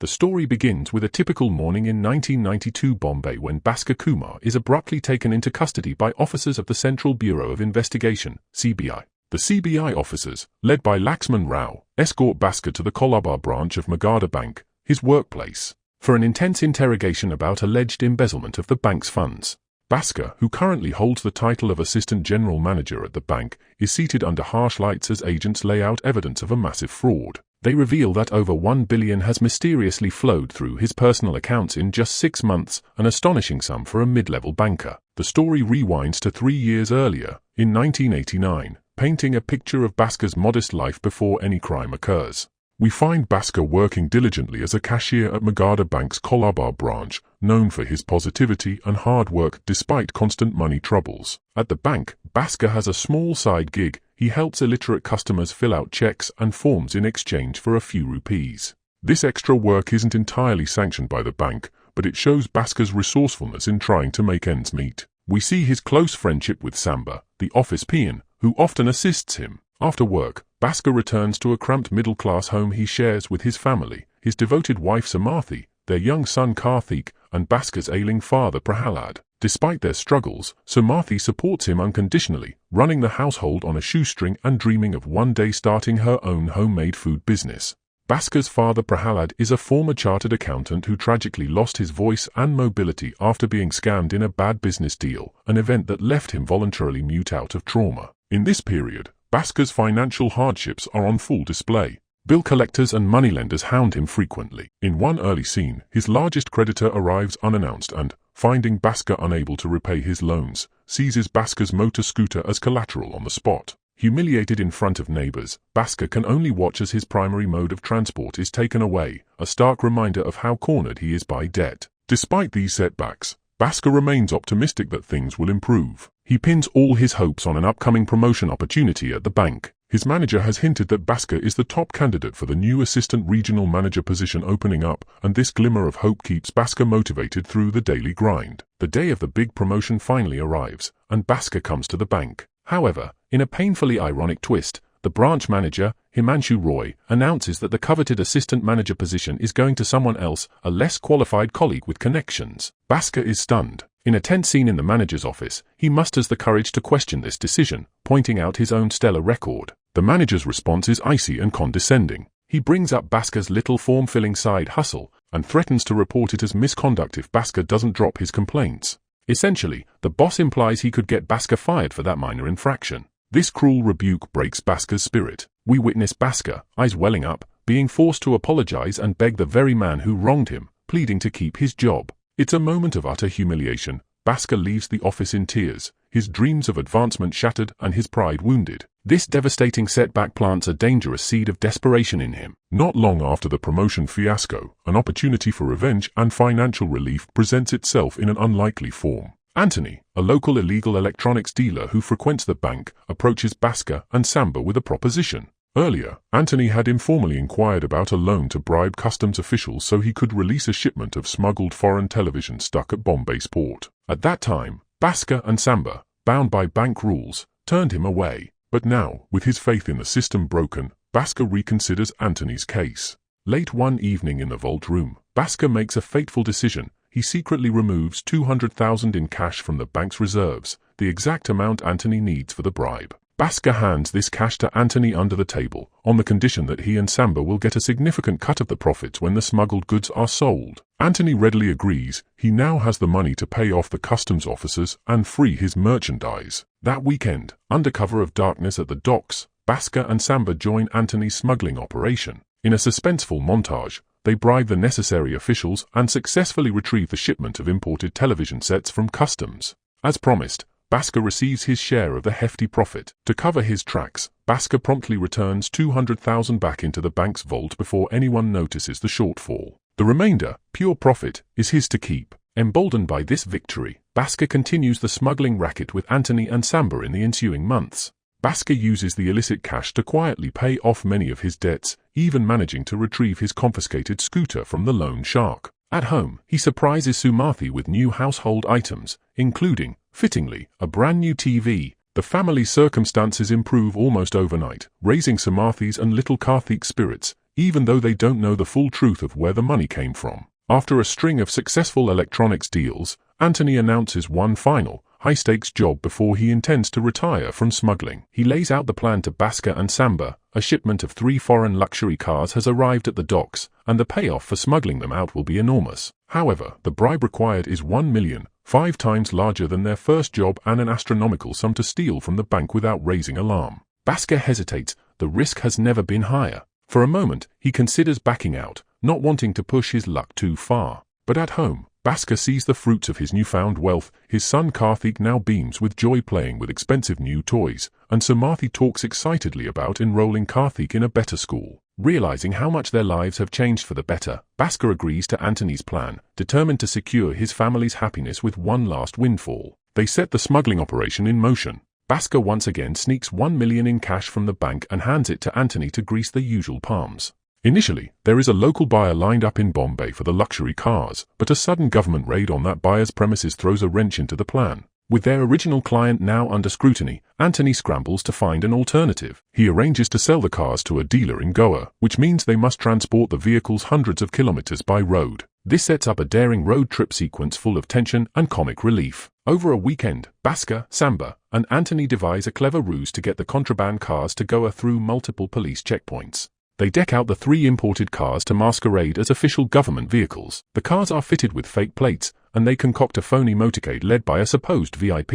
The story begins with a typical morning in 1992 Bombay when Bhaskar Kumar is abruptly taken into custody by officers of the Central Bureau of Investigation, CBI. The CBI officers, led by Laxman Rao, escort Bhaskar to the Colaba branch of Magadha Bank, his workplace, for an intense interrogation about alleged embezzlement of the bank's funds. Bhaskar, who currently holds the title of Assistant General Manager at the bank, is seated under harsh lights as agents lay out evidence of a massive fraud. They reveal that over 1 billion has mysteriously flowed through his personal accounts in just 6 months, an astonishing sum for a mid-level banker. The story rewinds to 3 years earlier, in 1989, painting a picture of Bhaskar's modest life before any crime occurs. We find Bhaskar working diligently as a cashier at Magadha Bank's Colaba branch, known for his positivity and hard work despite constant money troubles. At the bank, Bhaskar has a small side gig. He helps illiterate customers fill out checks and forms in exchange for a few rupees. This extra work isn't entirely sanctioned by the bank, but it shows Bhaskar's resourcefulness in trying to make ends meet. We see his close friendship with Samba, the office peon, who often assists him. After work, Bhaskar returns to a cramped middle-class home he shares with his family, his devoted wife Samathi, their young son Karthik, and Bhaskar's ailing father Prahalad. Despite their struggles, Samathi supports him unconditionally, running the household on a shoestring and dreaming of one day starting her own homemade food business. Bhaskar's father Prahalad is a former chartered accountant who tragically lost his voice and mobility after being scammed in a bad business deal, an event that left him voluntarily mute out of trauma. In this period, Bhaskar's financial hardships are on full display. Bill collectors and moneylenders hound him frequently. In one early scene, his largest creditor arrives unannounced and, finding Bhaskar unable to repay his loans, seizes Bhaskar's motor scooter as collateral on the spot. Humiliated in front of neighbors, Bhaskar can only watch as his primary mode of transport is taken away, a stark reminder of how cornered he is by debt. Despite these setbacks, Bhaskar remains optimistic that things will improve. He pins all his hopes on an upcoming promotion opportunity at the bank. His manager has hinted that Bhaskar is the top candidate for the new assistant regional manager position opening up, and this glimmer of hope keeps Bhaskar motivated through the daily grind. The day of the big promotion finally arrives, and Bhaskar comes to the bank. However, in a painfully ironic twist, the branch manager, Himanshu Roy, announces that the coveted assistant manager position is going to someone else, a less qualified colleague with connections. Bhaskar is stunned. In a tense scene in the manager's office, he musters the courage to question this decision, pointing out his own stellar record. The manager's response is icy and condescending. He brings up Bhaskar's little form-filling side hustle, and threatens to report it as misconduct if Bhaskar doesn't drop his complaints. Essentially, the boss implies he could get Bhaskar fired for that minor infraction. This cruel rebuke breaks Bhaskar's spirit. We witness Bhaskar, eyes welling up, being forced to apologize and beg the very man who wronged him, pleading to keep his job. It's a moment of utter humiliation. Bhaskar leaves the office in tears, his dreams of advancement shattered and his pride wounded. This devastating setback plants a dangerous seed of desperation in him. Not long after the promotion fiasco, an opportunity for revenge and financial relief presents itself in an unlikely form. Anthony, a local illegal electronics dealer who frequents the bank, approaches Bhaskar and Samba with a proposition. Earlier, Anthony had informally inquired about a loan to bribe customs officials so he could release a shipment of smuggled foreign television stuck at Bombay's port. At that time, Bhaskar and Samba, bound by bank rules, turned him away. But now, with his faith in the system broken, Bhaskar reconsiders Anthony's case. Late one evening in the vault room, Bhaskar makes a fateful decision. He secretly removes 200,000 in cash from the bank's reserves, the exact amount Anthony needs for the bribe. Bhaskar hands this cash to Anthony under the table, on the condition that he and Samba will get a significant cut of the profits when the smuggled goods are sold. Anthony readily agrees. He now has the money to pay off the customs officers and free his merchandise. That weekend, under cover of darkness at the docks, Bhaskar and Samba join Anthony's smuggling operation. In a suspenseful montage, they bribe the necessary officials and successfully retrieve the shipment of imported television sets from customs. As promised, Bhaskar receives his share of the hefty profit. To cover his tracks, Bhaskar promptly returns 200,000 back into the bank's vault before anyone notices the shortfall. The remainder, pure profit, is his to keep. Emboldened by this victory, Bhaskar continues the smuggling racket with Anthony and Samba in the ensuing months. Bhaskar uses the illicit cash to quietly pay off many of his debts, even managing to retrieve his confiscated scooter from the loan shark. At home, he surprises Sumathi with new household items, including, fittingly, a brand new TV. The family's circumstances improve almost overnight, raising Sumathi's and little Karthik's spirits, even though they don't know the full truth of where the money came from. After a string of successful electronics deals, Anthony announces one final, high-stakes job before he intends to retire from smuggling. He lays out the plan to Bhaskar and Samba. A shipment of 3 foreign luxury cars has arrived at the docks, and the payoff for smuggling them out will be enormous. However, the bribe required is 1 million, 5 times larger than their first job and an astronomical sum to steal from the bank without raising alarm. Bhaskar hesitates. The risk has never been higher. For a moment, he considers backing out, not wanting to push his luck too far. But at home, Bhaskar sees the fruits of his newfound wealth. His son Karthik now beams with joy playing with expensive new toys, and Sumathi talks excitedly about enrolling Karthik in a better school. Realizing how much their lives have changed for the better, Bhaskar agrees to Anthony's plan, determined to secure his family's happiness with one last windfall. They set the smuggling operation in motion. Bhaskar once again sneaks 1 million in cash from the bank and hands it to Anthony to grease the usual palms. Initially, there is a local buyer lined up in Bombay for the luxury cars, but a sudden government raid on that buyer's premises throws a wrench into the plan. With their original client now under scrutiny, Anthony scrambles to find an alternative. He arranges to sell the cars to a dealer in Goa, which means they must transport the vehicles hundreds of kilometers by road. This sets up a daring road trip sequence full of tension and comic relief. Over a weekend, Bhaskar, Samba, and Anthony devise a clever ruse to get the contraband cars to Goa through multiple police checkpoints. They deck out the 3 imported cars to masquerade as official government vehicles. The cars are fitted with fake plates, and they concoct a phony motorcade led by a supposed VIP.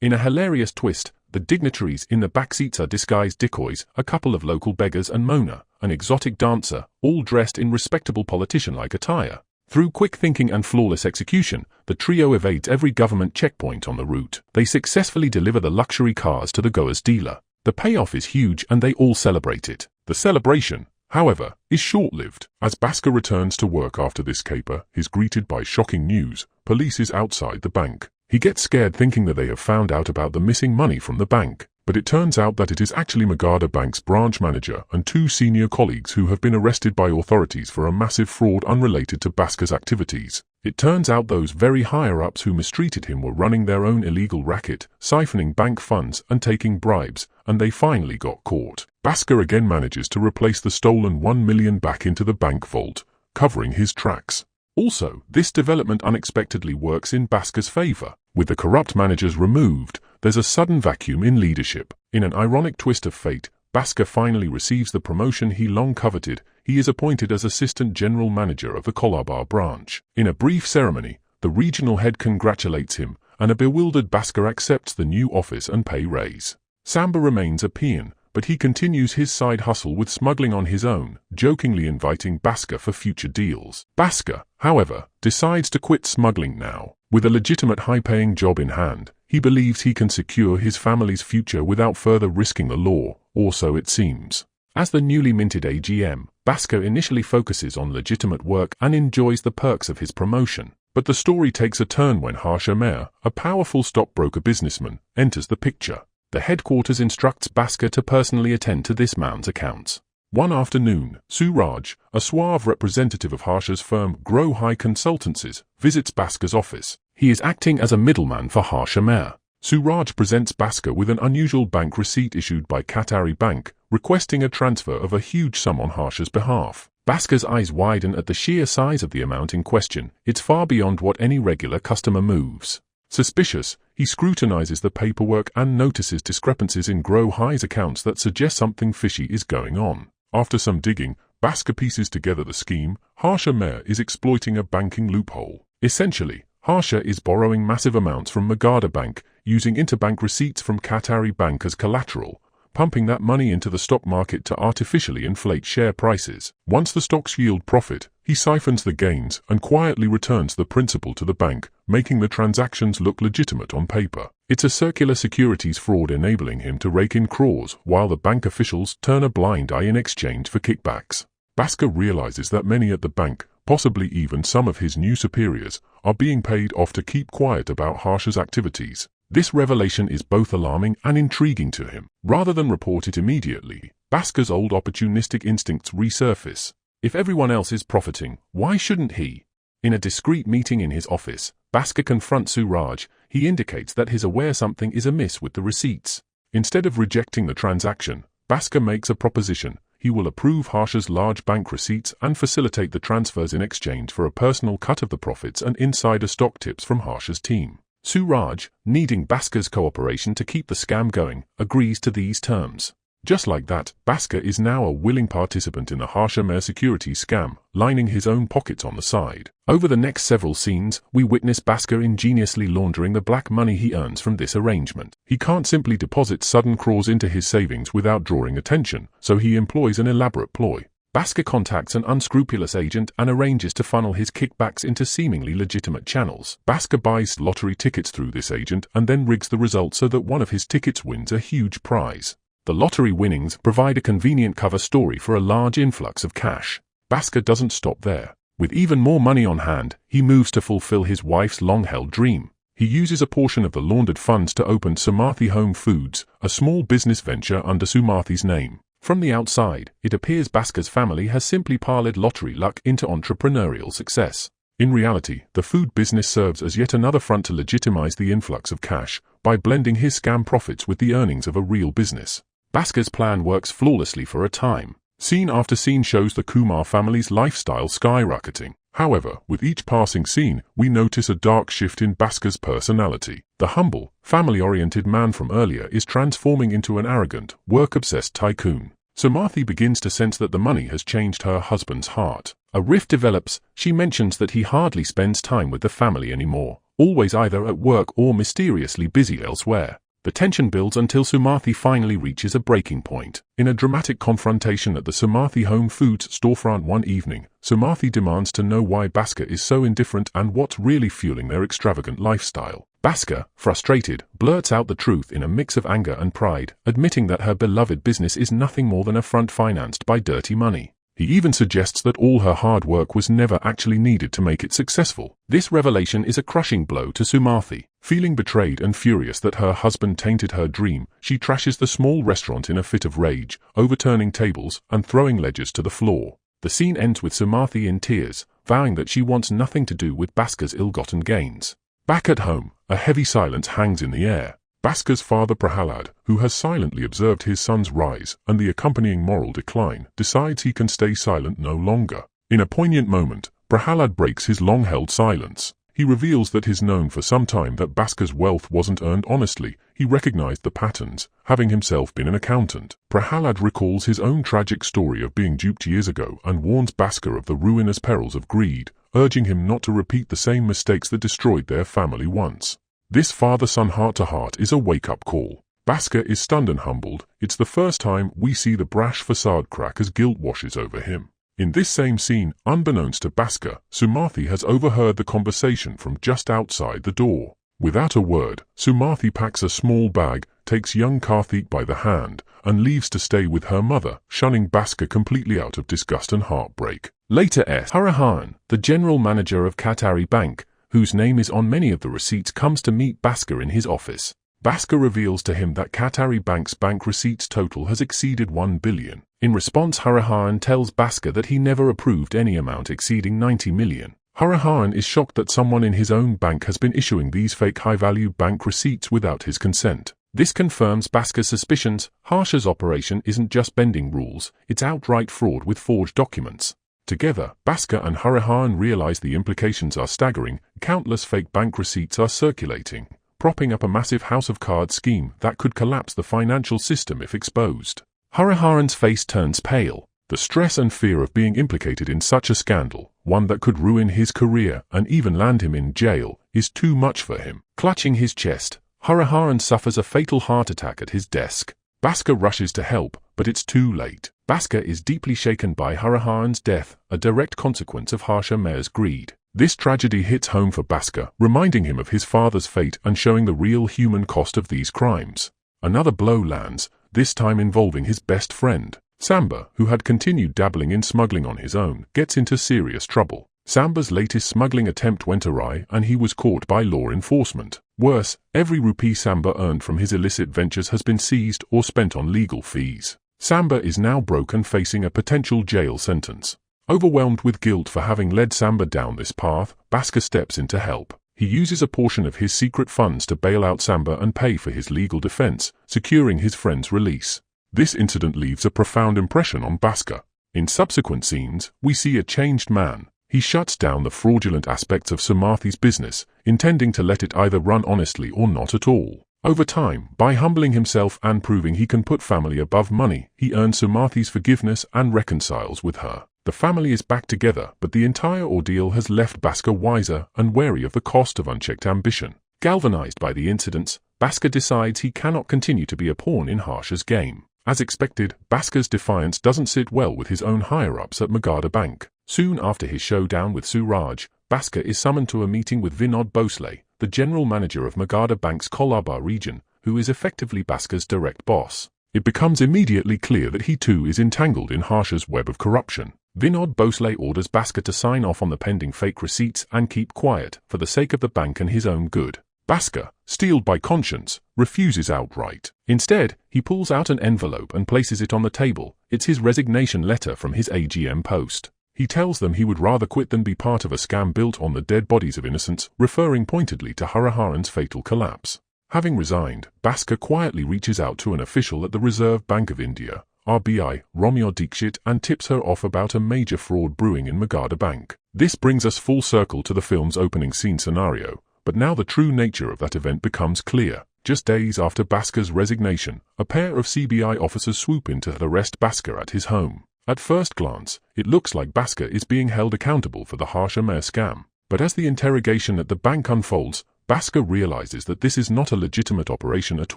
In a hilarious twist, the dignitaries in the backseats are disguised decoys, a couple of local beggars and Mona, an exotic dancer, all dressed in respectable politician-like attire. Through quick thinking and flawless execution, the trio evades every government checkpoint on the route. They successfully deliver the luxury cars to the Goa's dealer. The payoff is huge and they all celebrate it. The celebration, however, is short-lived. As Bhaskar returns to work after this caper, he's greeted by shocking news. Police is outside the bank. He gets scared thinking that they have found out about the missing money from the bank. But it turns out that it is actually Magadha Bank's branch manager and 2 senior colleagues who have been arrested by authorities for a massive fraud unrelated to Bhaskar's activities. It turns out those very higher-ups who mistreated him were running their own illegal racket, siphoning bank funds and taking bribes, and they finally got caught. Bhaskar again manages to replace the stolen 1 million back into the bank vault, covering his tracks. Also, this development unexpectedly works in Bhaskar's favor. With the corrupt managers removed, there's a sudden vacuum in leadership. In an ironic twist of fate, Bhaskar finally receives the promotion he long coveted. He is appointed as Assistant General Manager of the Colaba branch. In a brief ceremony, the regional head congratulates him, and a bewildered Bhaskar accepts the new office and pay raise. Samba remains a peon, but he continues his side hustle with smuggling on his own, jokingly inviting Bhaskar for future deals. Bhaskar, however, decides to quit smuggling now. With a legitimate high-paying job in hand, he believes he can secure his family's future without further risking the law, or so it seems. As the newly minted AGM, Bhaskar initially focuses on legitimate work and enjoys the perks of his promotion. But the story takes a turn when Harsha Meher, a powerful stockbroker businessman, enters the picture. The headquarters instructs Bhaskar to personally attend to this man's accounts. One afternoon, Suraj, a suave representative of Harsha's firm Grow High Consultancies, visits Bhaskar's office. He is acting as a middleman for Harsha Meher. Suraj presents Bhaskar with an unusual bank receipt issued by Qatari Bank, requesting a transfer of a huge sum on Harsha's behalf. Bhaskar's eyes widen at the sheer size of the amount in question. It's far beyond what any regular customer moves. Suspicious, he scrutinizes the paperwork and notices discrepancies in Grow High's accounts that suggest something fishy is going on. After some digging, Bhaskar pieces together the scheme. Harsha Meher is exploiting a banking loophole. Essentially, Harsha is borrowing massive amounts from Magadha Bank, using interbank receipts from Qatari Bank as collateral, pumping that money into the stock market to artificially inflate share prices. Once the stocks yield profit, he siphons the gains and quietly returns the principal to the bank, making the transactions look legitimate on paper. It's a circular securities fraud enabling him to rake in crores, while the bank officials turn a blind eye in exchange for kickbacks. Bhaskar realizes that many at the bank, possibly even some of his new superiors, are being paid off to keep quiet about Harsha's activities. This revelation is both alarming and intriguing to him. Rather than report it immediately, Bhaskar's old opportunistic instincts resurface. If everyone else is profiting, why shouldn't he? In a discreet meeting in his office, Bhaskar confronts Suraj. He indicates that he's aware something is amiss with the receipts. Instead of rejecting the transaction, Bhaskar makes a proposition. he will approve Harsha's large bank receipts and facilitate the transfers in exchange for a personal cut of the profits and insider stock tips from Harsha's team. Suraj, needing Bhaskar's cooperation to keep the scam going, agrees to these terms. Just like that, Bhaskar is now a willing participant in the Harsha Mehr Securities scam, lining his own pockets on the side. Over the next several scenes, we witness Bhaskar ingeniously laundering the black money he earns from this arrangement. He can't simply deposit sudden crores into his savings without drawing attention, so he employs an elaborate ploy. Bhaskar contacts an unscrupulous agent and arranges to funnel his kickbacks into seemingly legitimate channels. Bhaskar buys lottery tickets through this agent and then rigs the results so that one of his tickets wins a huge prize. The lottery winnings provide a convenient cover story for a large influx of cash. Bhaskar doesn't stop there. With even more money on hand, he moves to fulfill his wife's long-held dream. He uses a portion of the laundered funds to open Sumarthi Home Foods, a small business venture under Sumarthi's name. From the outside, it appears Bhaskar's family has simply parlayed lottery luck into entrepreneurial success. In reality, the food business serves as yet another front to legitimize the influx of cash by blending his scam profits with the earnings of a real business. Bhaskar's plan works flawlessly for a time. Scene after scene shows the Kumar family's lifestyle skyrocketing. However, with each passing scene, we notice a dark shift in Bhaskar's personality. The humble, family-oriented man from earlier is transforming into an arrogant, work-obsessed tycoon. Sumarthi begins to sense that the money has changed her husband's heart. A rift develops. She mentions that he hardly spends time with the family anymore, always either at work or mysteriously busy elsewhere. The tension builds until Sumarthi finally reaches a breaking point. In a dramatic confrontation at the Sumarthi Home Foods storefront one evening, Sumarthi demands to know why Bhaskar is so indifferent and what's really fueling their extravagant lifestyle. Bhaskar, frustrated, blurts out the truth in a mix of anger and pride, admitting that her beloved business is nothing more than a front financed by dirty money. He even suggests that all her hard work was never actually needed to make it successful. This revelation is a crushing blow to Sumarthi. Feeling betrayed and furious that her husband tainted her dream, she trashes the small restaurant in a fit of rage, overturning tables and throwing ledgers to the floor. The scene ends with Sumarthi in tears, vowing that she wants nothing to do with Bhaskar's ill-gotten gains. Back at home, a heavy silence hangs in the air. Bhaskar's father Prahalad, who has silently observed his son's rise and the accompanying moral decline, decides he can stay silent no longer. In a poignant moment, Prahalad breaks his long-held silence. He reveals that he's known for some time that Bhaskar's wealth wasn't earned honestly. He recognized the patterns, having himself been an accountant. Prahalad recalls his own tragic story of being duped years ago and warns Bhaskar of the ruinous perils of greed, urging him not to repeat the same mistakes that destroyed their family once. This father-son heart-to-heart is a wake-up call. Bhaskar is stunned and humbled. It's the first time we see the brash facade crack as guilt washes over him. In this same scene, unbeknownst to Bhaskar, Sumarthi has overheard the conversation from just outside the door. Without a word, Sumarthi packs a small bag, takes young Karthik by the hand, and leaves to stay with her mother, shunning Bhaskar completely out of disgust and heartbreak. Later Hariharan, the general manager of Qatari Bank, whose name is on many of the receipts, comes to meet Bhaskar in his office. Bhaskar reveals to him that Qatari Bank's bank receipts total has exceeded 1 billion. In response, Hariharan tells Bhaskar that he never approved any amount exceeding 90 million. Hariharan is shocked that someone in his own bank has been issuing these fake high-value bank receipts without his consent. This confirms Bhaskar's suspicions. Harsha's operation isn't just bending rules, it's outright fraud with forged documents. Together, Bhaskar and Hariharan realize the implications are staggering. Countless fake bank receipts are circulating, propping up a massive house of cards scheme that could collapse the financial system if exposed. Hariharan's face turns pale. The stress and fear of being implicated in such a scandal, one that could ruin his career and even land him in jail, is too much for him. Clutching his chest, Hariharan suffers a fatal heart attack at his desk. Bhaskar rushes to help, but it's too late. Bhaskar is deeply shaken by Hariharan's death, a direct consequence of Harsha Mehr's greed. This tragedy hits home for Bhaskar, reminding him of his father's fate and showing the real human cost of these crimes. Another blow lands, this time involving his best friend. Samba, who had continued dabbling in smuggling on his own, gets into serious trouble. Samba's latest smuggling attempt went awry and he was caught by law enforcement. Worse, every rupee Samba earned from his illicit ventures has been seized or spent on legal fees. Samba is now broke and facing a potential jail sentence. Overwhelmed with guilt for having led Samba down this path, Bhaskar steps in to help. He uses a portion of his secret funds to bail out Samba and pay for his legal defense, securing his friend's release. This incident leaves a profound impression on Bhaskar. In subsequent scenes, we see a changed man. He shuts down the fraudulent aspects of Sumathi's business, intending to let it either run honestly or not at all. Over time, by humbling himself and proving he can put family above money, he earns Sumathi's forgiveness and reconciles with her. The family is back together, but the entire ordeal has left Bhaskar wiser and wary of the cost of unchecked ambition. Galvanized by the incidents, Bhaskar decides he cannot continue to be a pawn in Harsha's game. As expected, Bhaskar's defiance doesn't sit well with his own higher-ups at Magadha Bank. Soon after his showdown with Suraj, Bhaskar is summoned to a meeting with Vinod Bhosle, the general manager of Magadha Bank's Colaba region, who is effectively Bhaskar's direct boss. It becomes immediately clear that he too is entangled in Harsha's web of corruption. Vinod Bhosle orders Bhaskar to sign off on the pending fake receipts and keep quiet, for the sake of the bank and his own good. Bhaskar, steeled by conscience, refuses outright. Instead, he pulls out an envelope and places it on the table. It's his resignation letter from his AGM post. He tells them he would rather quit than be part of a scam built on the dead bodies of innocents, referring pointedly to Hariharan's fatal collapse. Having resigned, Bhaskar quietly reaches out to an official at the Reserve Bank of India, RBI, Romeo Dixit, and tips her off about a major fraud brewing in Magadha Bank. This brings us full circle to the film's opening scene scenario, but now the true nature of that event becomes clear. Just days after Bhaskar's resignation, a pair of CBI officers swoop in to arrest Bhaskar at his home. At first glance, it looks like Bhaskar is being held accountable for the Harsha Mehr scam. But as the interrogation at the bank unfolds, Bhaskar realizes that this is not a legitimate operation at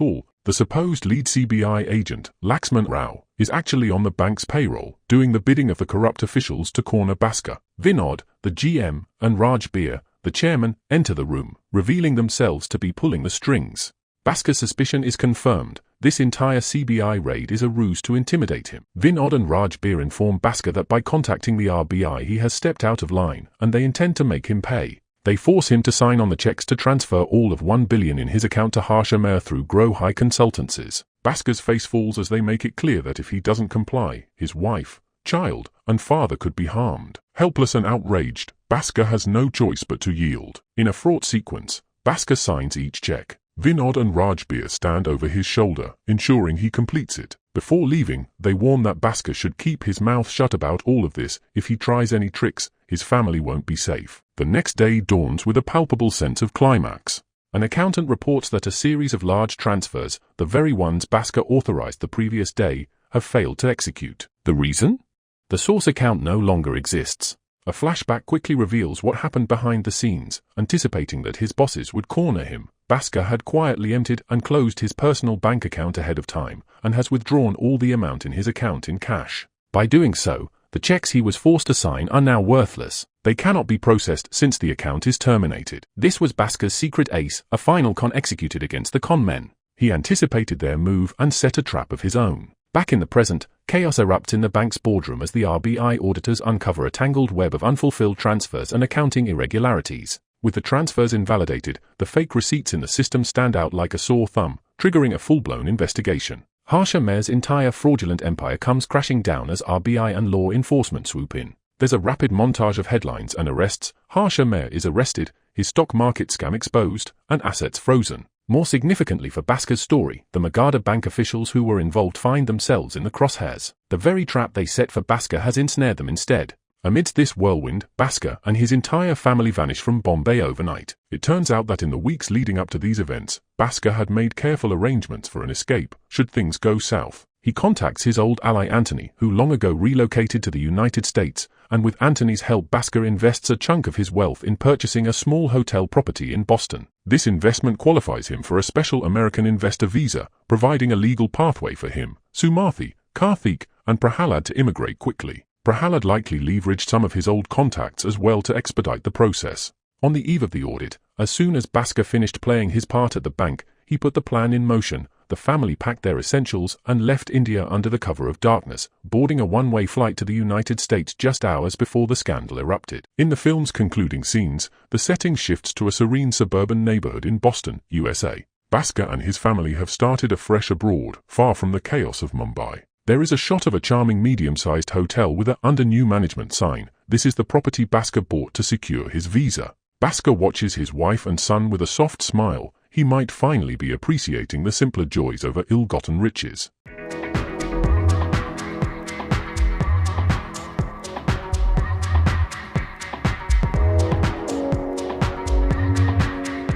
all. The supposed lead CBI agent, Laxman Rao, is actually on the bank's payroll, doing the bidding of the corrupt officials to corner Bhaskar. Vinod, the GM, and Raj Beer, the chairman, enter the room, revealing themselves to be pulling the strings. Bhaskar's suspicion is confirmed. This entire CBI raid is a ruse to intimidate him. Vinod and Raj Beer inform Bhaskar that by contacting the RBI he has stepped out of line, and they intend to make him pay. They force him to sign on the checks to transfer all of 1 billion in his account to Harsha Mehr through Grow High Consultancies. Bhaskar's face falls as they make it clear that if he doesn't comply, his wife, child, and father could be harmed. Helpless and outraged, Bhaskar has no choice but to yield. In a fraught sequence, Bhaskar signs each check. Vinod and Raj Beer stand over his shoulder, ensuring he completes it. Before leaving, they warn that Bhaskar should keep his mouth shut about all of this. If he tries any tricks, his family won't be safe. The next day dawns with a palpable sense of climax. An accountant reports that a series of large transfers, the very ones Bhaskar authorized the previous day, have failed to execute. The reason? The source account no longer exists. A flashback quickly reveals what happened behind the scenes. Anticipating that his bosses would corner him, Bhaskar had quietly emptied and closed his personal bank account ahead of time, and has withdrawn all the amount in his account in cash. By doing so, the checks he was forced to sign are now worthless. They cannot be processed since the account is terminated. This was Bhaskar's secret ace, a final con executed against the con men. He anticipated their move and set a trap of his own. Back in the present, chaos erupts in the bank's boardroom as the RBI auditors uncover a tangled web of unfulfilled transfers and accounting irregularities. With the transfers invalidated, the fake receipts in the system stand out like a sore thumb, triggering a full-blown investigation. Harsha Mehr's entire fraudulent empire comes crashing down as RBI and law enforcement swoop in. There's a rapid montage of headlines and arrests. Harsha Mehr is arrested, his stock market scam exposed, and assets frozen. More significantly for Bhaskar's story, the Magadha Bank officials who were involved find themselves in the crosshairs. The very trap they set for Bhaskar has ensnared them instead. Amidst this whirlwind, Bhaskar and his entire family vanish from Bombay overnight. It turns out that in the weeks leading up to these events, Bhaskar had made careful arrangements for an escape, should things go south. He contacts his old ally Anthony, who long ago relocated to the United States, and with Anthony's help Bhaskar invests a chunk of his wealth in purchasing a small hotel property in Boston. This investment qualifies him for a special American investor visa, providing a legal pathway for him, Sumathi, Karthik, and Prahalad to immigrate quickly. Prahalad likely leveraged some of his old contacts as well to expedite the process. On the eve of the audit, as soon as Bhaskar finished playing his part at the bank, he put the plan in motion. The family packed their essentials and left India under the cover of darkness, boarding a one-way flight to the United States just hours before the scandal erupted. In the film's concluding scenes, the setting shifts to a serene suburban neighborhood in Boston, USA. Bhaskar and his family have started afresh abroad, far from the chaos of Mumbai. There is a shot of a charming medium-sized hotel with a "under new management" sign. This is the property Bhaskar bought to secure his visa. Bhaskar watches his wife and son with a soft smile. He might finally be appreciating the simpler joys over ill-gotten riches.